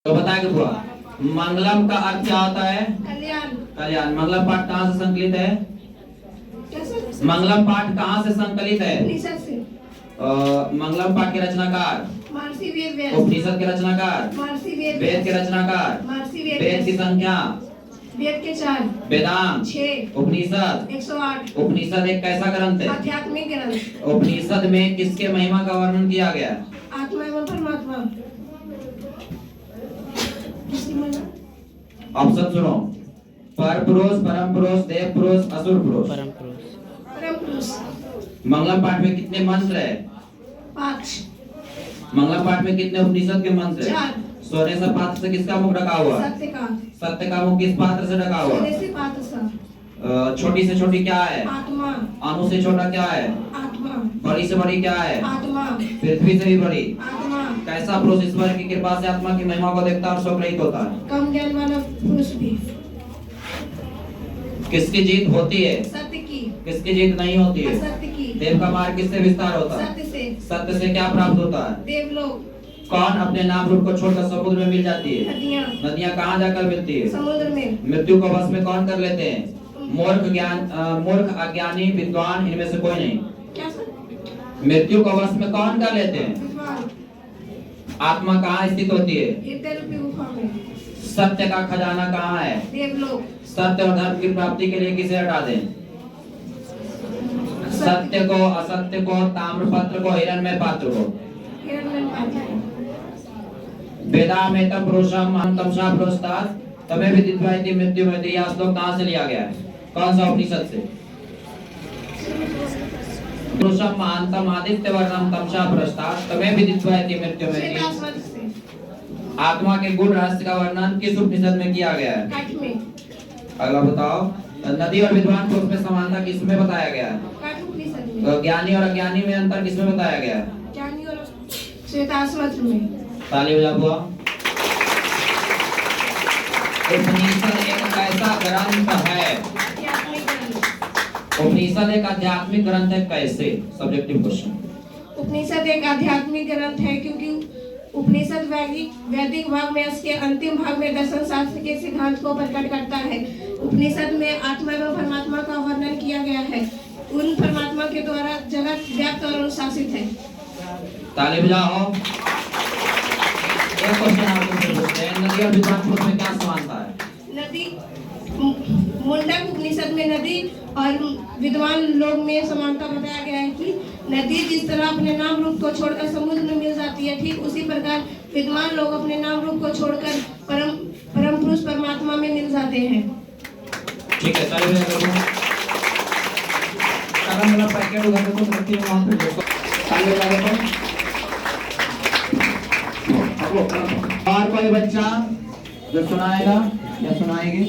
तो बताएंगे पूरा। मंगलम का अर्थ क्या होता है? कल्याण। कल्याण। मंगलम पाठ कहाँ से संकलित है? कैसे? मंगलम पाठ कहाँ से संकलित है? उपनिषद से। मंगलम पाठ के रचनाकार? महर्षि वेद। उपनिषद के रचनाकार? महर्षि वेद। वेद के रचनाकार? महर्षि वेद। वेद की संख्या? वेद के 4। वेदांत 6। उपनिषद 108। उपनिषद एक कैसा ग्रंथ है? आध्यात्मिक ग्रंथ। उपनिषद में किसके महिमा का वर्णन किया गया है? आत्मा एवं परमात्मा। किसकी महिमा? ऑप्शन सुनो। पर पुरुष, परम पुरुष, देव पुरुष, असुर पुरुष। परम पुरुष। परम पुरुष। मंगलम पाठ में कितने मंत्र है? 5। मंगलम पाठ में कितने उपनिषद के मंत्र है? 4। सोने से पात्र से किसका मुख ढका हुआ? सत्य का। सत्य का मुख किस पात्र से ढका हुआ? सोने से पात्र सा। छोटी से छोटी क्या है? आत्मा। अणु से छोटा क्या है? आत्मा। बड़ी से बड़ी क्या है? आत्मा। पृथ्वी से भी बड़ी। आत्मा। कैसा पुरुष ईश्वर की कृपा से आत्मा की महिमा को देखता है और स्वग्रहित होता है? कम ज्ञान वाला पुरुष भी। किसकी जीत होती है? सत्य की। किसकी जीत नहीं होती है? असत्य की। देव का मार्ग किससे विस्तार होता है? सत्य से। सत्य से क्या प्राप्त होता है? देवलोक। कौन अपने नाम रूप को छोड़कर समुद्र में मिल जाती है? नदियाँ। नदियाँ कहाँ जाकर मिलती है? समुद्र में। मृत्यु को वश में कौन कर लेते हैं? मूर्ख, अज्ञानी, विद्वान, इनमें से कोई नहीं। क्या सर? मृत्यु को वश में कौन कर लेते हैं? विद्वान। आत्मा कहाँ स्थित होती है? हृदय रूपी गुफा में। सत्य का खजाना कहाँ है? देवलोक। सत्य और धर्म की प्राप्ति के लिए किसे हटा दें? सत्य को, असत्य को, ताम्रपत्र को, हिरण्मय पात्र को। हिरण्मय पात्र। वेदा में तम पुरुषम अंतमशा पुरुषतात् तमे विदित्वा इति मृत्यु में। यह श्लोक कहाँ से लिया गया है? कौन सा उपनिषद से? पुरुषम महांतम आदित्य वर्णम तमशा पुरुषतात् तमे विदित्वा इति मृत्यु में। आत्मा के गुण रहस्य का वर्णन किस उपनिषद में किया गया है? काठ में। अगला बताओ। नदी और विद्वान पुरुष में समानता किसमें बताया गया है? काठ उपनिषद में। ज्ञानी और अज्ञानी में अंतर किसमें बताया गया है? ज्ञानी और श्वेताश्वत्र में। ताली बजा बुआ। उपनिषद एक कैसा ग्रंथ है? आध्यात्मिक ग्रंथ। उपनिषद एक आध्यात्मिक ग्रंथ है कैसे? Subjective question. उपनिषद एक आध्यात्मिक ग्रंथ है क्योंकि उपनिषद वैदिक भाग में इसके अंतिम भाग में दर्शन शास्त्र के सिद्धांत को प्रकट करता है। उपनिषद में आत्मा एवं परमात्मा का वर्णन किया गया है। उन परमात्मा के द्वारा जगत व्याप्त और अनुशासित है। ताली बजाओ। एक क्वेश्चन आपको पूछते हैं, नदी और विद्वान पुरुष में क्या समानता है? नदी मुंडक उपनिषद में नदी और विद्वान लोग में समानता बताया गया है कि नदी जिस तरह अपने नाम रूप को छोड़कर समुद्र में मिल जाती है, ठीक उसी प्रकार विद्वान लोग अपने नाम रूप को छोड़कर परम पुरुष परमात्मा में मिल जाते हैं। ठीक है, ताली बजाओ। कारण वाला पैकेट उधर देखो, रखी है वहां पे देखो। ताली बजाओ। और कोई बच्चा जो सुनाएगा या सुनाएगी?